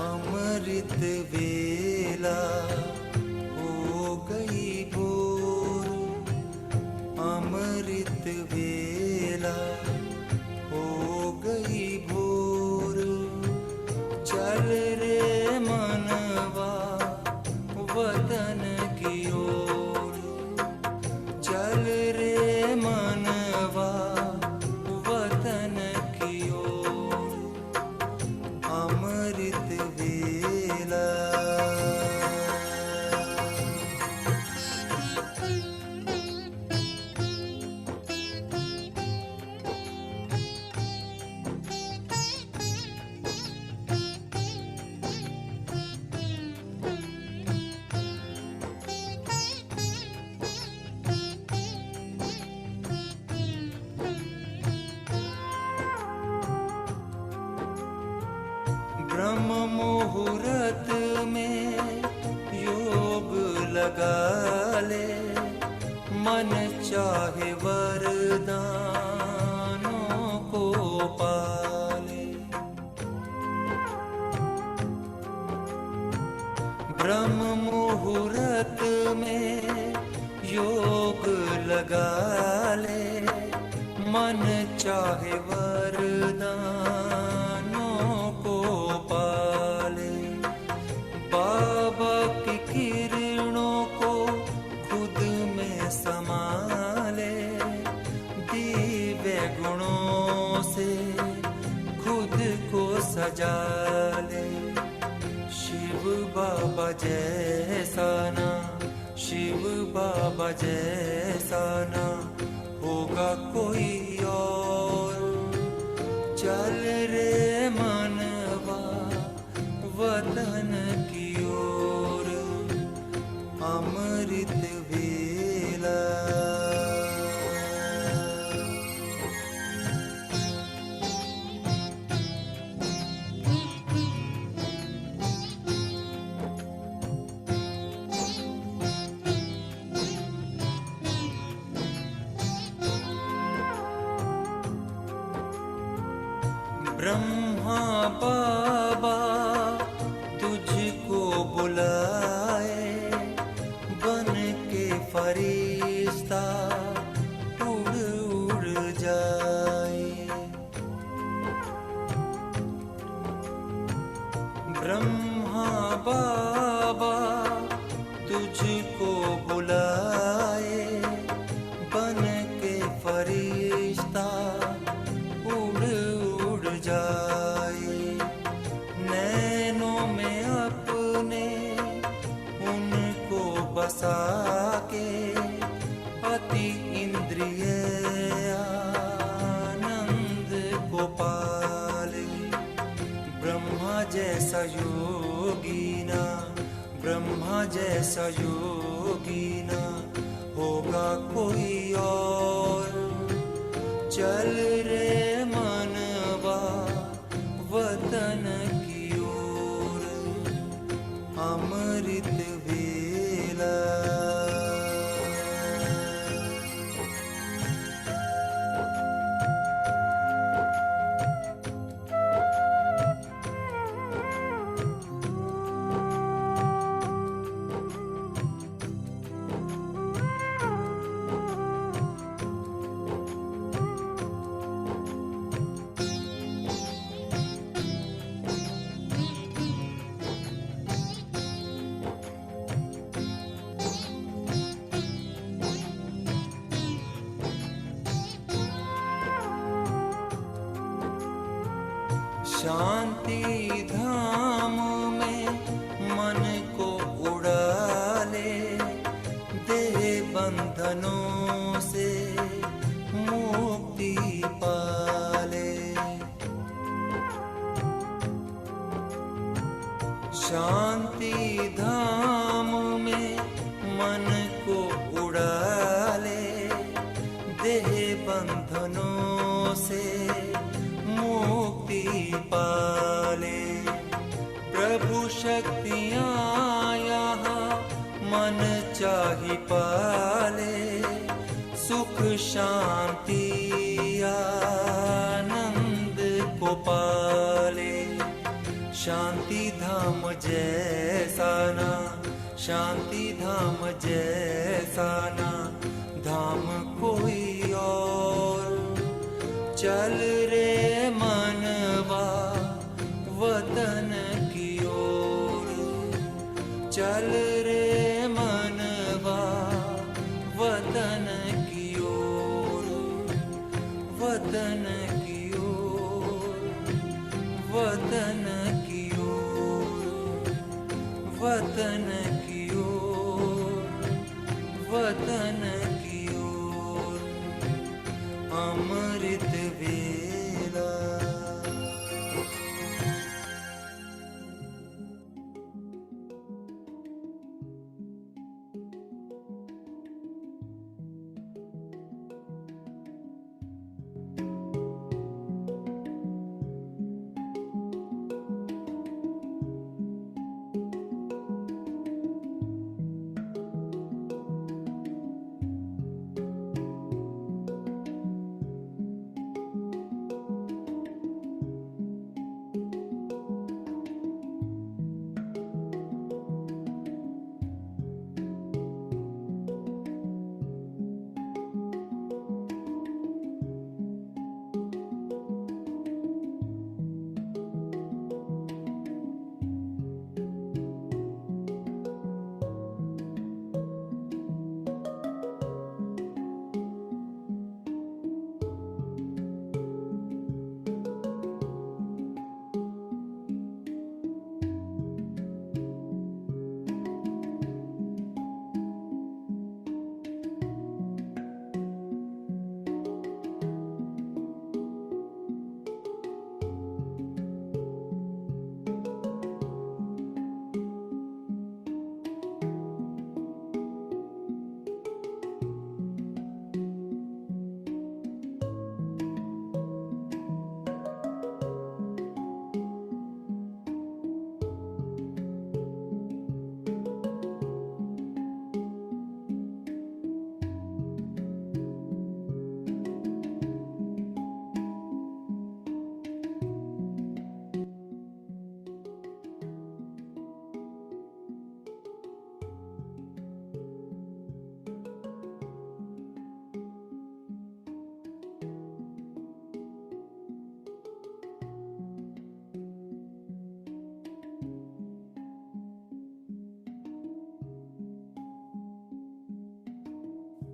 अमृत वेला हो गई भोर, अमृत वेला हो गई भोर। चल रे मनवा वतन की ओर, चल रे मनवा वतन की ओर। अमृत वेला ब्रह्म मुहूर्त में योग लगा ले, मन चाहे वरदानों को पाले। ब्रह्म मुहूर्त में योग लगा ले, मन चाहे वरदानों को पाले। बाबा की किरणों को खुद में समाले, दिव्य गुणों से खुद को सजा ले। शिव बाबा जैसा ना, शिव बाबा जैसा ना होगा कोई और। चल रे मनवा वतन की ओर। अमृत वेला ब्रह्मा बाबा तुझको बुलाए, बन के फरिश्ता उड़ उड़ जाए। ब्रह्मा बाबा तुझको बुलाए, बन के फरिश्ता उड़ जाए। नैनों में अपने उनको बसा के, अति इंद्रिय आनंद को पाले। ब्रह्मा जैसा योगी ना, ब्रह्मा जैसा योगी ना होगा कोई और। चल रे मनवा वतन की ओर। अमृत वेला शांति धाम में मन को उड़ा ले, देह बंधनों से मुक्ति पाले। शांति धाम में मन को उड़ा ले, देह बंधनों से मुक्ति पाले। प्रभु शक्तियाँ यहाँ मन चाही पाले, सुख शांति आनंद को पाले। शांति धाम जैसा ना, शांति धाम जैसा ना धाम कोई और। चल रे मनवा वतन की ओर, चल रे मनवा वतन की ओर, वतन की ओर, वतन की ओर, वतन की ओर, वतन की ओर। अमृत वेला।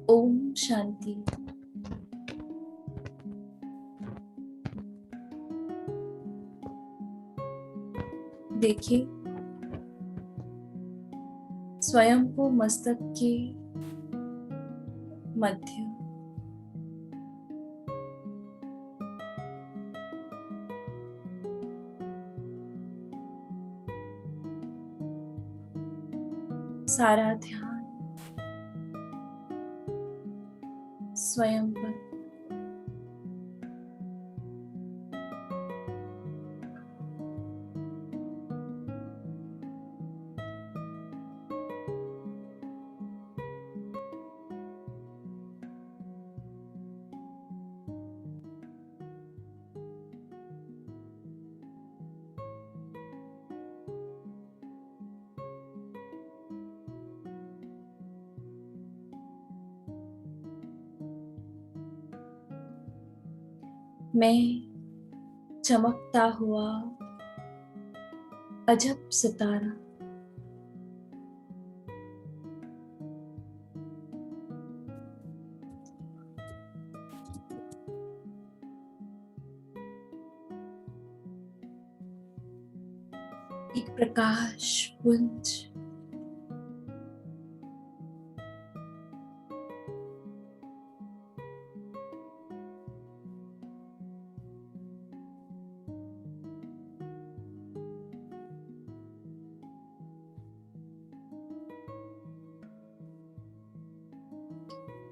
ओम शांति। देखिए, स्वयं को मस्तक के मध्य सारा ध्यान स्वयं पर। मैं चमकता हुआ अजब सितारा, एक प्रकाश पुंज,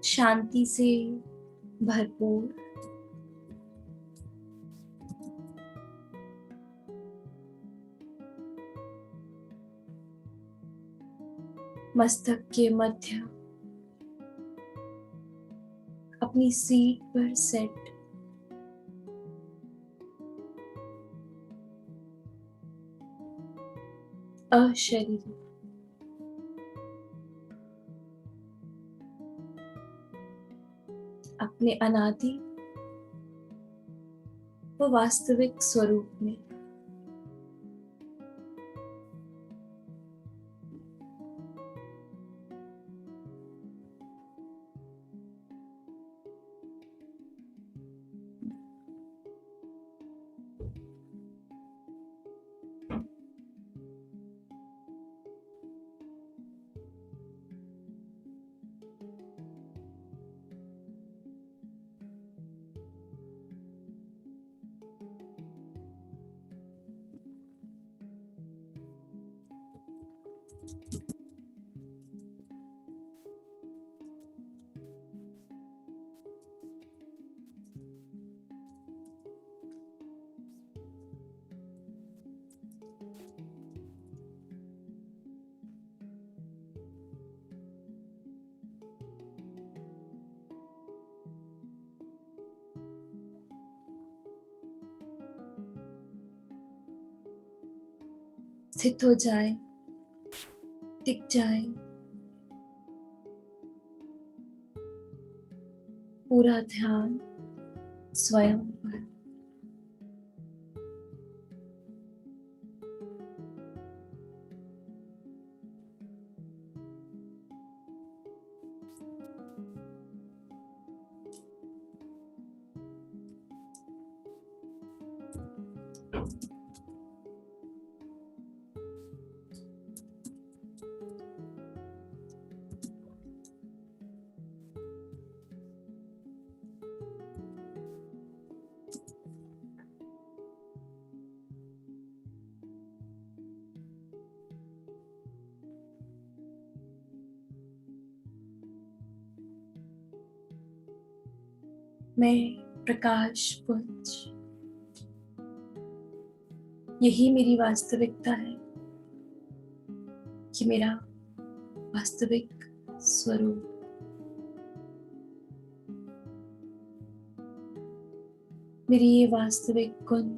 शांति से भरपूर, मस्तक के मध्य अपनी सीट पर सेट, अशरीरी। अपने अनादि व वास्तविक स्वरूप में स्थित हो जाए, टिक जाए, पूरा ध्यान स्वयं पर। मैं प्रकाश पुंज, यही मेरी वास्तविकता है, कि मेरा वास्तविक स्वरूप। मेरी ये वास्तविक गुण,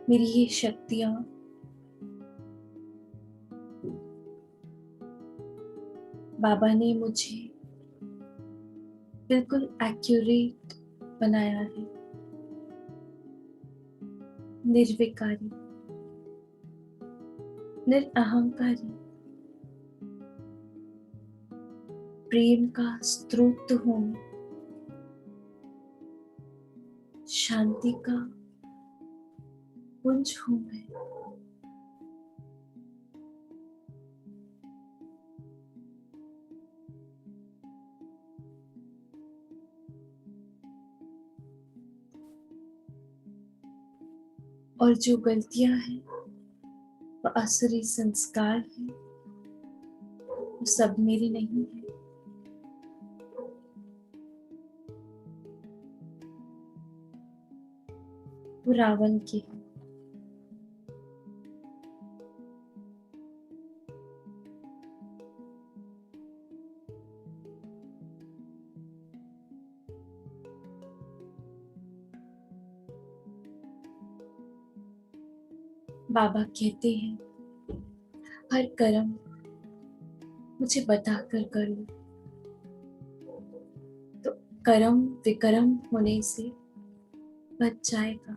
मेरी ये शक्तियां बाबा ने मुझे बिल्कुल एक्यूरेट बनाया है। निर्विकारी, निरअहंकारी, प्रेम का स्रोत हूं मैं, शांति का पुंज हूं मैं। और जो गलतियां हैं, वो असली संस्कार हैं, वो सब मेरी नहीं है। वो रावण की है। बाबा कहते हैं, हर कर्म मुझे बताकर करो, तो कर्म विकर्म होने से बच जाएगा।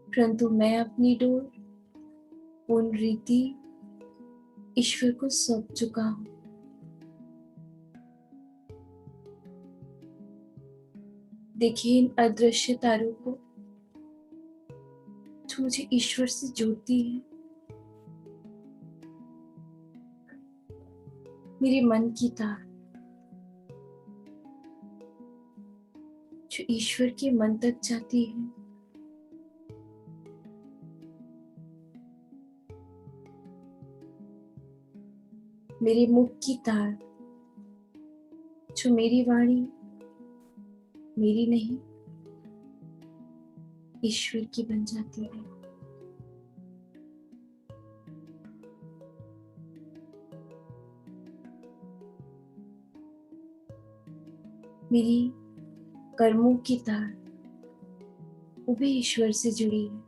परंतु मैं अपनी डोर पूर्ण रीति ईश्वर को सौंप चुका हूं। देखिए इन अदृश्य तारों को, जो मुझे ईश्वर से जोड़ती है। मेरे मन की तार, जो ईश्वर के मन तक जाती है। मेरे मुख की तार, जो मेरी वाणी मेरी नहीं, ईश्वर की बन जाती है। मेरी कर्मों की तार वो भी ईश्वर से जुड़ी है।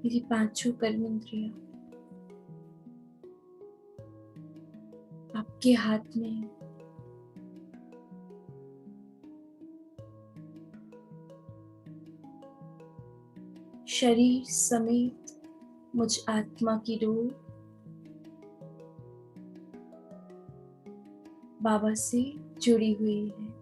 मेरी पांचों कर्मेंद्रियां आपके हाथ में है। शरीर समेत मुझ आत्मा की डोर बाबा से जुड़ी हुई है।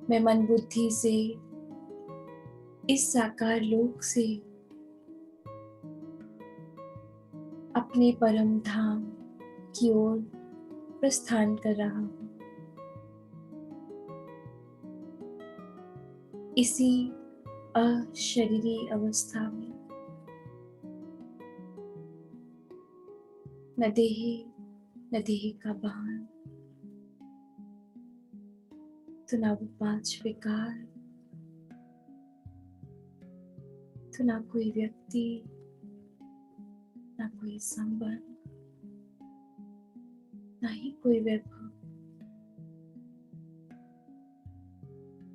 मैं मन बुद्धि से इस साकार लोक से अपने परम धाम की ओर प्रस्थान कर रहा हूँ। इसी अशरीरी अवस्था में न देह का भान, तो ना वो पांच विकार, तो ना कोई व्यक्ति, ना कोई संबंध, ना ही कोई वैभव,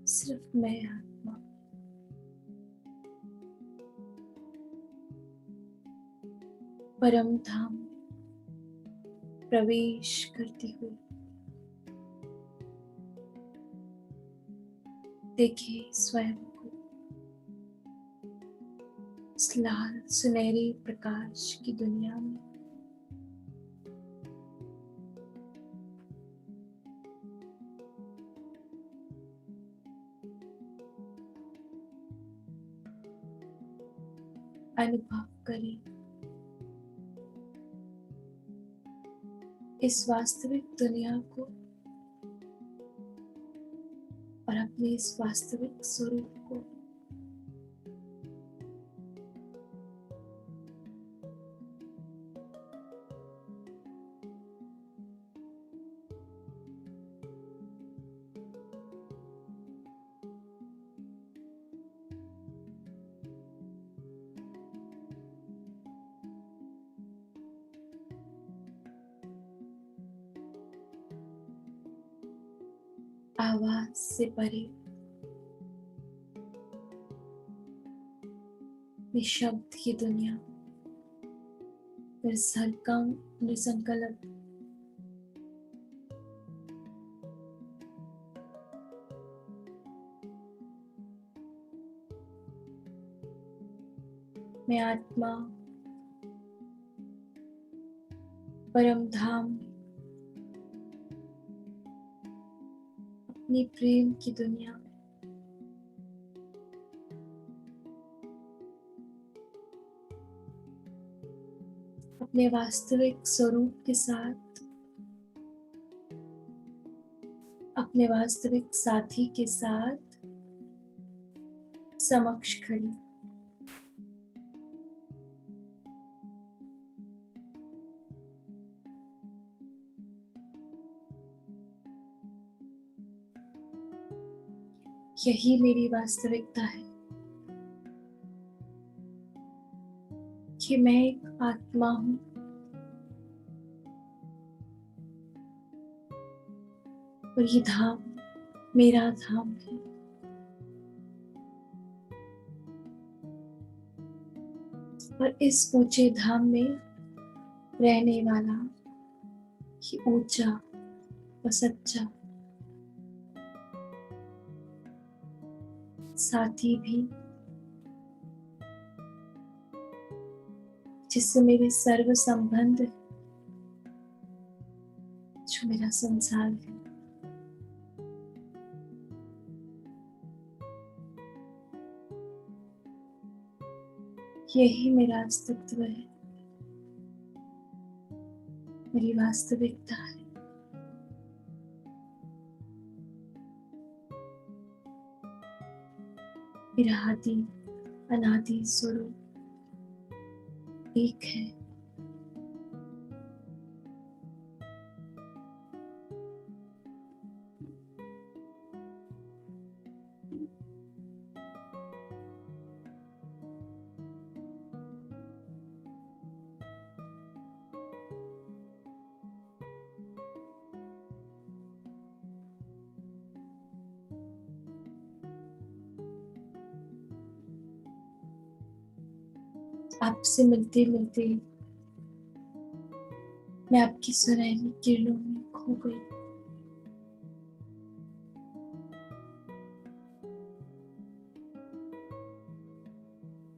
सिर्फ मैं आत्मा। परम धाम प्रवेश करती हुई देखिए स्वयं को इस लाल सुनहरे प्रकाश की दुनिया में। अनुभव करें इस वास्तविक दुनिया को और अपने इस वास्तविक स्वरूप को। आवाज से परे निशब्द की दुनिया, निसंकल्प मैं आत्मा परम धाम में अपनी प्रेम की दुनिया में अपने वास्तविक स्वरूप के साथ, अपने वास्तविक साथी के साथ समक्ष खड़ी। यही मेरी वास्तविकता है कि मैं एक आत्मा हूं और ये धाम मेरा धाम है। और इस ऊंचे धाम में रहने वाला ये ऊंचा और सच्चा साथी भी, जिससे मेरे सर्व संबंध, जो मेरा संसार है, यही मेरा अस्तित्व है। मेरी वास्तविकता है। मेरा आदि अनादि स्वरूप एक है। आपसे मिलते मिलते मैं आपकी सुनहरी किरणों में खो गई।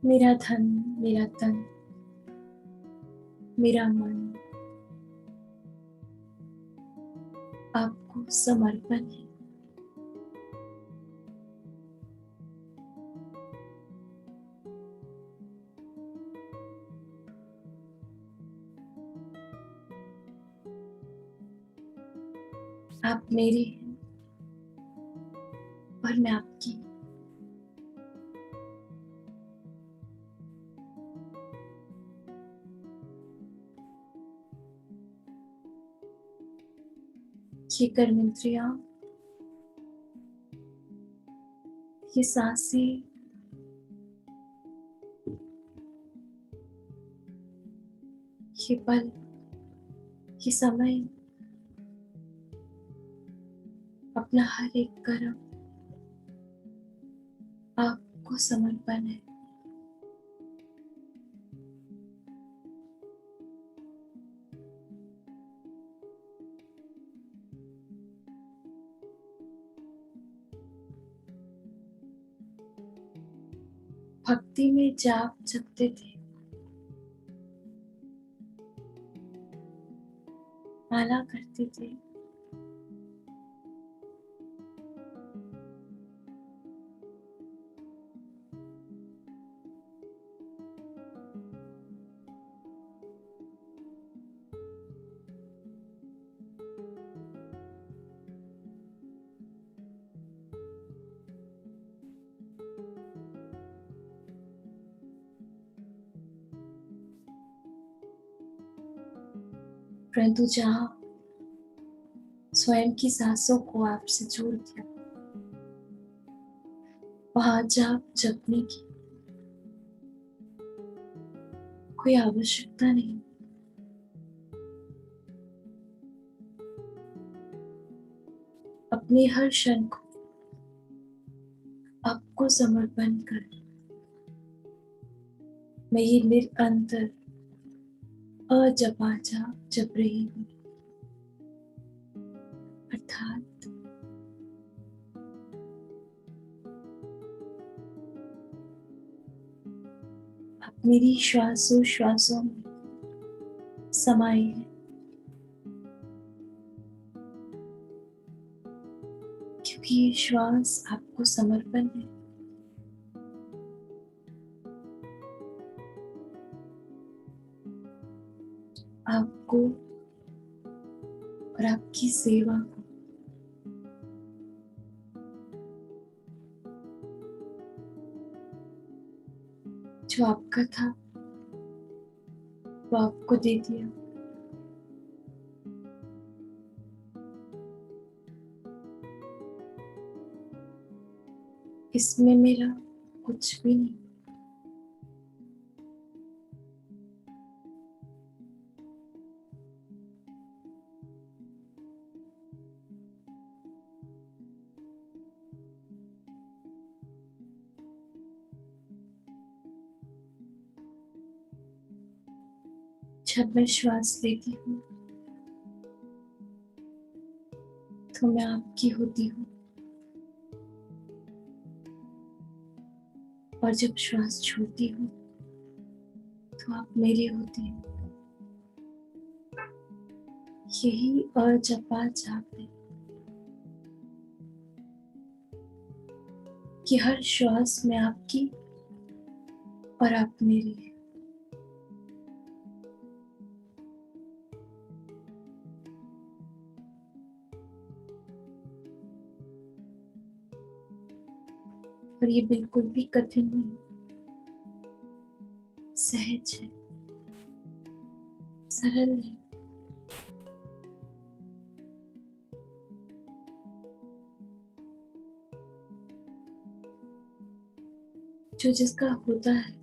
मेरा धन, मेरा तन, मेरा मन आपको समर्पण है। आप मेरे हैं और मैं आपकी। ये कर्मेंद्रियां, ये सांसें, ये पल, ये समय, अपना हर एक कर्म आपको समर्पण है। भक्ति में जाप जपते थे, माला करते थे, परंतु जहाँ स्वयं की सांसों को आपसे जोड़ दिया, वहां जाप जपने की कोई आवश्यकता नहीं। अपने हर क्षण को आपको समर्पण कर मैं ये निरंतर अजपा जाप जप रही हूँ। अर्थात आप मेरी श्वासों में समाये हैं, क्योंकि ये श्वास आपको समर्पण है। आपको और आपकी सेवा को। जो आपका था वो आपको दे दिया। इसमें मेरा कुछ भी नहीं। जब मैं श्वास लेती हूँ तो मैं आपकी होती हूँ, और जब श्वास छोड़ती हूँ तो आप मेरे होते हैं। यही अजपा जाप है कि हर श्वास में आपकी और आप मेरी हैं। और ये बिल्कुल भी कठिन नहीं, सहज है, सरल है। जो जिसका होता है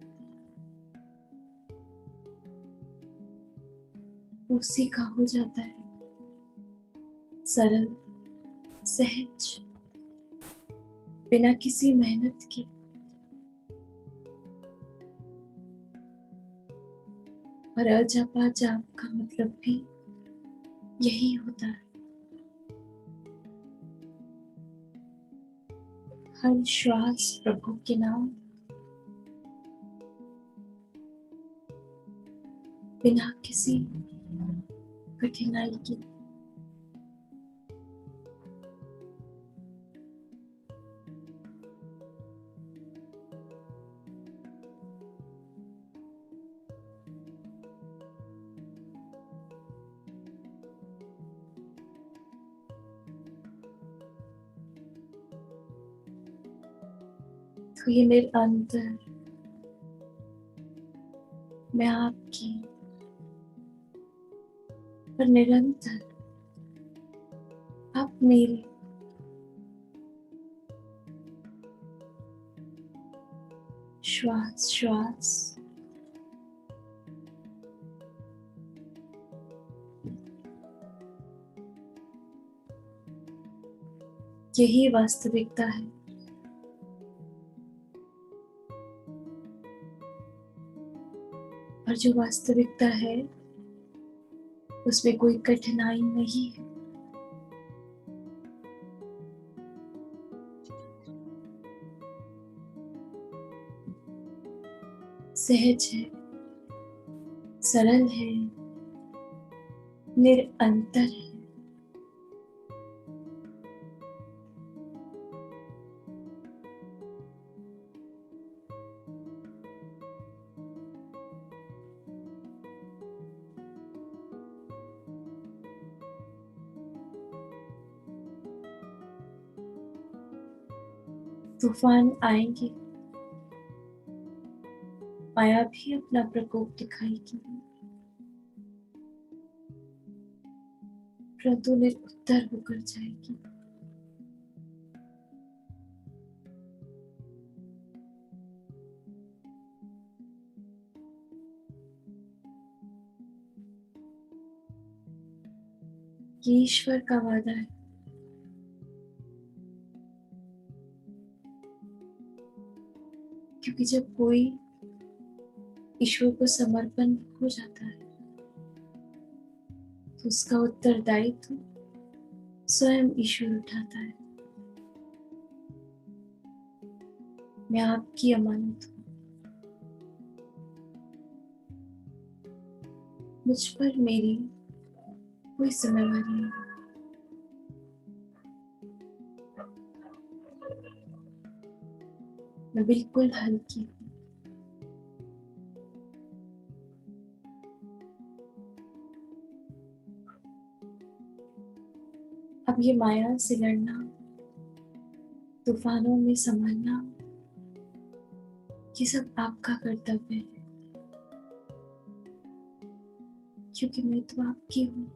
उसी का हो जाता है, सरल, सहज, बिना किसी मेहनत के। और अजपा जाप का मतलब भी यही होता है। हर श्वास प्रभु के नाम, बिना किसी कठिनाई के। तो ये निरंतर मैं आपकी और निरंतर आप मेरे श्वास श्वास यही वास्तविकता है। और जो वास्तविकता है उसमें कोई कठिनाई नहीं है। सहज है, सरल है, निरंतर है। तूफान आएंगे, माया भी अपना प्रकोप दिखाएगी, परंतु निरुत्तर होकर जाएगी। ये ईश्वर का वादा है। क्योंकि जब कोई ईश्वर को समर्पण हो जाता है तो उसका उत्तरदायित्व स्वयं ईश्वर उठाता है। मैं आपकी अमानत हूँ, मुझ पर मेरी कोई जिम्मेवारी नहीं। मैं बिल्कुल हल्की हूँ। अब ये माया से लड़ना, तूफानों में संभलना, ये सब आपका कर्तव्य है। क्योंकि मैं तो आपकी हूँ।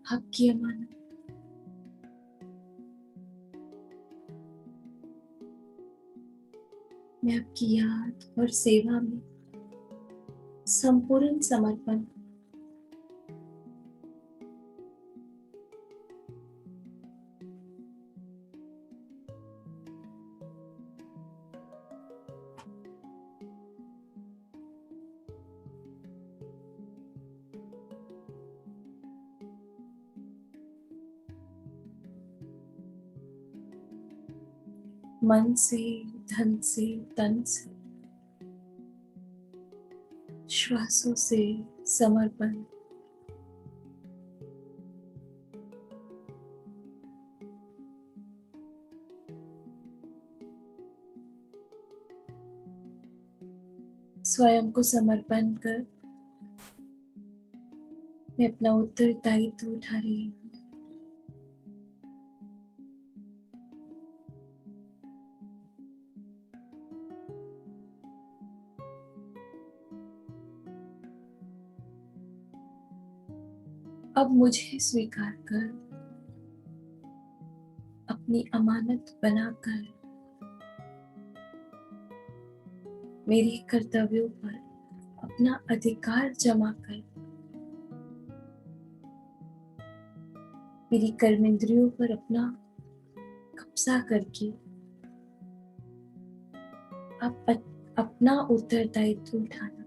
आपकी अमानत। मैं आपकी याद और सेवा में संपूर्ण समर्पण। मन से, धन से, तन से, श्वासों से समर्पण। स्वयं को समर्पण कर मैं अपना उत्तरदायित्व उठा रही हूँ। अब मुझे स्वीकार कर, अपनी अमानत बनाकर मेरे कर्तव्यों पर अपना अधिकार जमा कर मेरी कर्मेंद्रियों पर अपना कब्जा करके अब अपना उत्तरदायित्व उठाना।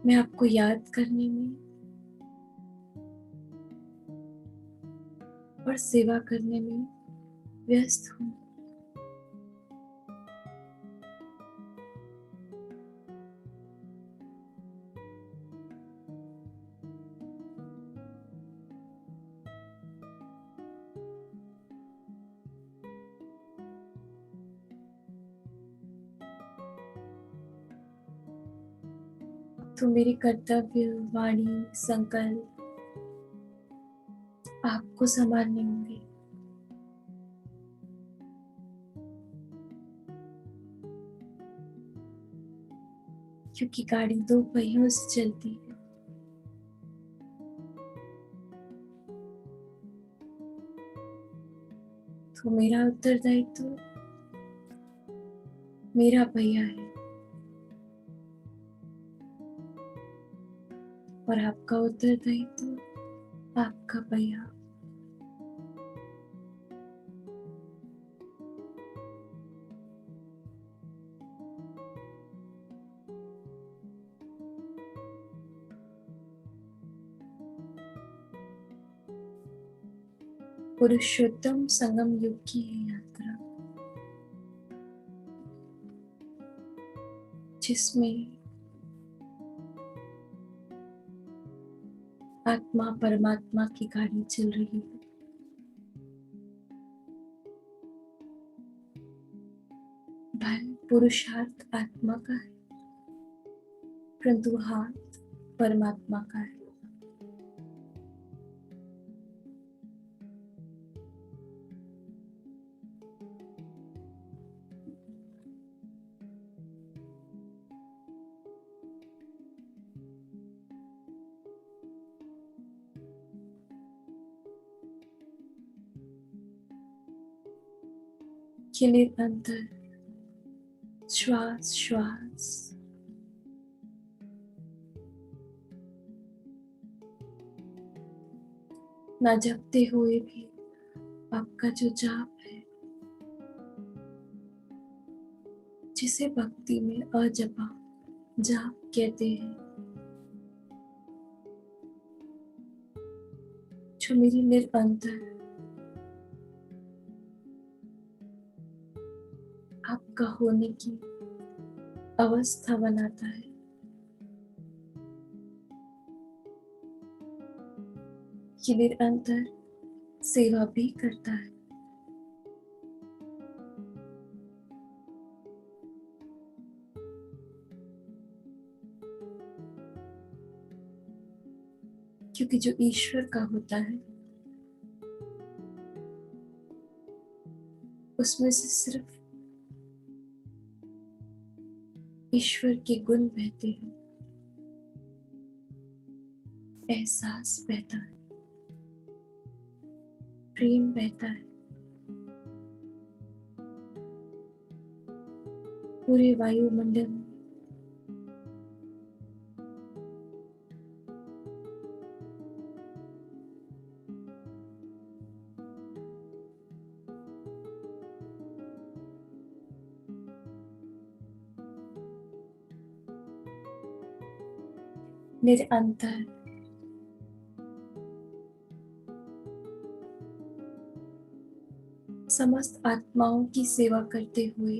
मैं आपको याद करने में और सेवा करने में व्यस्त हूँ। तो मेरे कर्तव्य, वाणी, संकल्प आपको संभालने होंगे। क्योंकि गाड़ी दो पहियों से चलती है। तो मेरा उत्तरदायित्व मेरा पहिया है और आपका उत्तरदायित्व आपका पहिया। पुरुषोत्तम संगम युग की ये यात्रा, जिसमें आत्मा परमात्मा की गाड़ी चल रही है। बल पुरुषार्थ आत्मा का है, परंतु हाथ परमात्मा का है। ये निरंतर श्वास श्वास ना जपते हुए भी आपका जो जाप है, जिसे भक्ति में अजपा जाप कहते हैं, जो मेरी निरंतर आपका होने की अवस्था बनाता है। ये निरंतर सेवा भी करता है। क्योंकि जो ईश्वर का होता है उसमें से सिर्फ ईश्वर के गुण बहते हैं, एहसास बहता है, प्रेम बहता है। पूरे वायुमंडल में निरंतर समस्त आत्माओं की सेवा करते हुए,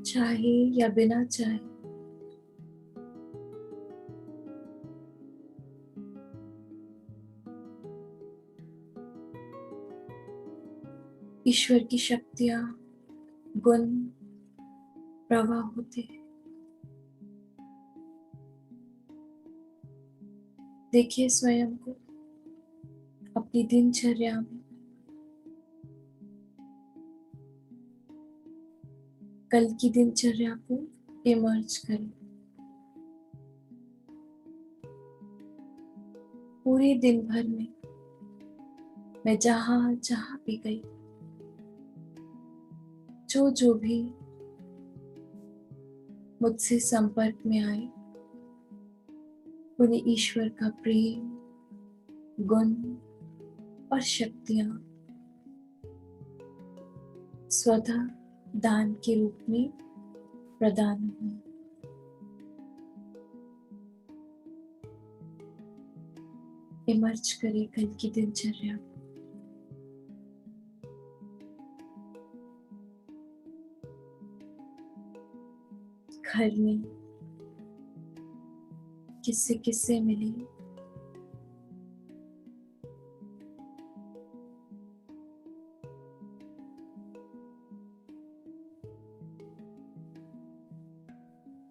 चाहे या बिना चाहे, ईश्वर की शक्तियां, गुण प्रवाह होते हैं। देखिए स्वयं को अपनी दिनचर्या में, कल की दिनचर्या को इमर्ज करें। पूरे दिन भर में मैं जहां जहां भी गई, जो भी मुझसे संपर्क में आए, उन्हें ईश्वर का प्रेम, गुण और शक्तियां स्वतः दान के रूप में प्रदान हुई। इमर्ज करें कल की दिनचर्या। घर में किससे किससे मिली,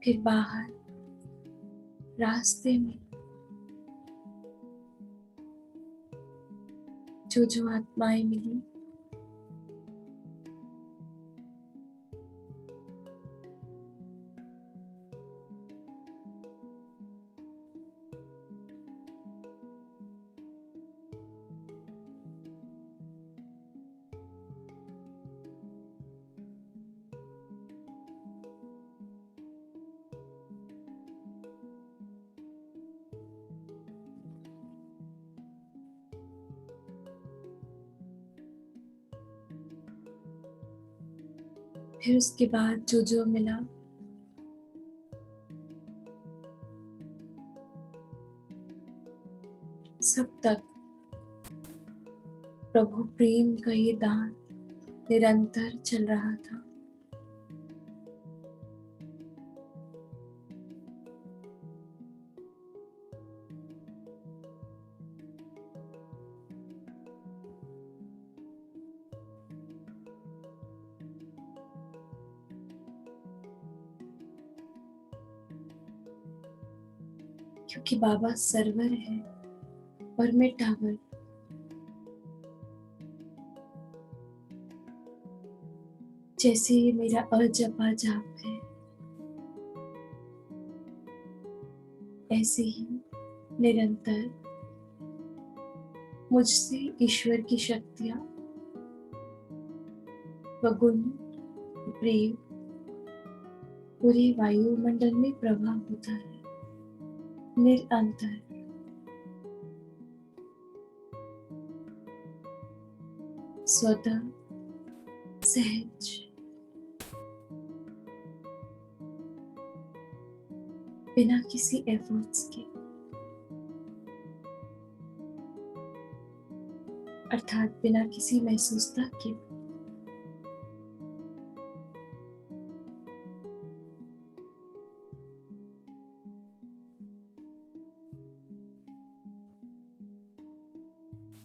फिर बाहर रास्ते में जो आत्माएं मिली, फिर उसके बाद जो मिला, सब तक प्रभु प्रेम का ये दान निरंतर चल रहा था। क्योंकि बाबा सर्वर है और मैं टावर। जैसे ये मेरा अजपा जाप है, ऐसे ही निरंतर मुझसे ईश्वर की शक्तियां व गुण प्रेम पूरे वायुमंडल में प्रवाह होता है, निरंतर। स्वतः सहज, बिना किसी एफर्ट्स के, अर्थात बिना किसी महसूसता के।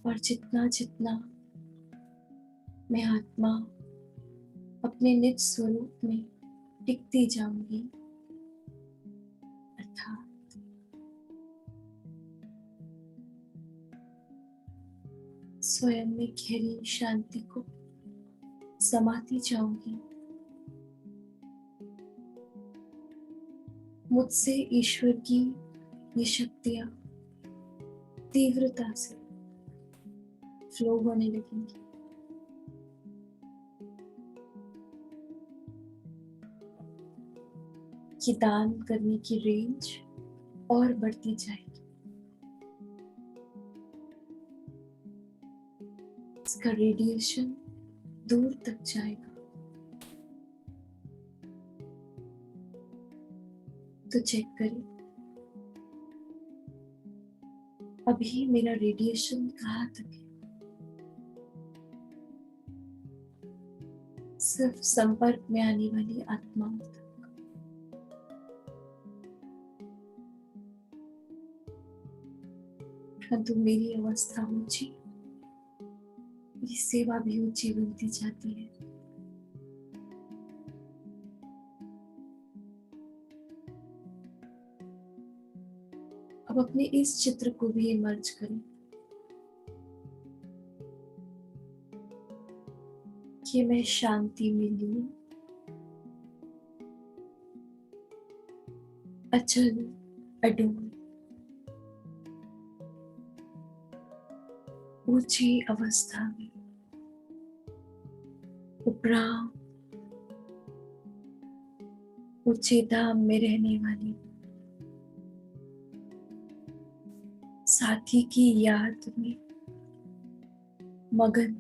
और जितना जितना मैं आत्मा अपने निज स्वरूप में टिकती जाऊंगी, अर्थात स्वयं में गहरी शांति को समाती जाऊंगी, मुझसे ईश्वर की ये शक्तियां तीव्रता से फ्लो होने लगेंगी। ये दान करने की रेंज और बढ़ती जाएगी। इसका रेडिएशन दूर तक जाएगा। तो चेक करें अभी मेरा रेडिएशन कहाँ तक है। सिर्फ संपर्क में आने वाली आत्माओं तक। परंतु मेरी अवस्था ऊंची, मेरी सेवा भी ऊंची बनती जाती है। अब अपने इस चित्र को भी इमर्ज करें कि मैं शांति में लीन, अचल, अडोल, ऊंची अवस्था में, उपराम, ऊंचे धाम में रहने वाली साथी की याद में मगन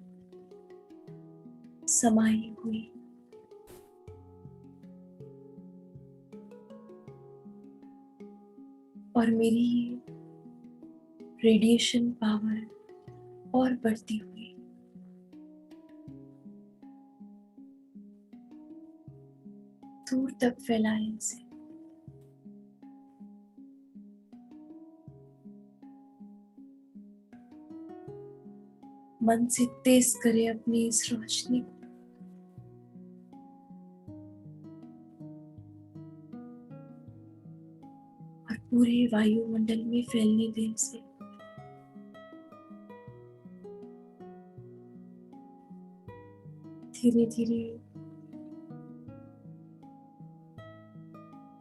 समाई हुई। और मेरी रेडिएशन पावर और बढ़ती हुई दूर तक फैलाए इसे। मन से तेज करे अपनी इस रोशनी को। और पूरे वायुमंडल में फैलने दे इसे। धीरे धीरे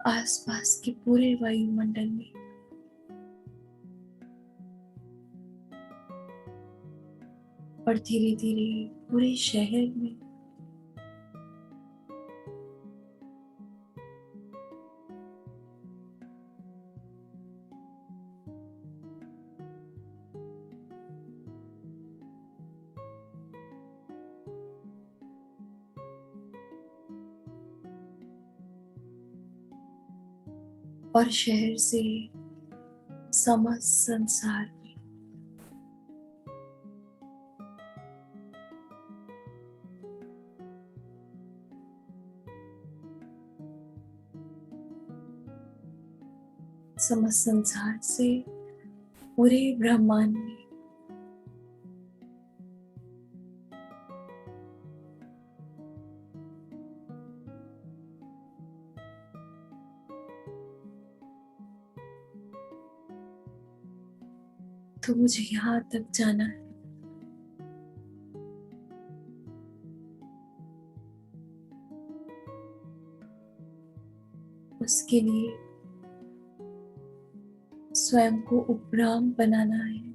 आसपास के पूरे वायुमंडल में और धीरे धीरे पूरे शहर में और शहर से समस्त संसार में समस्त संसार से पूरे ब्रह्मांड में तो मुझे यहाँ तक जाना है। उसके लिए स्वयं को उपराम बनाना है।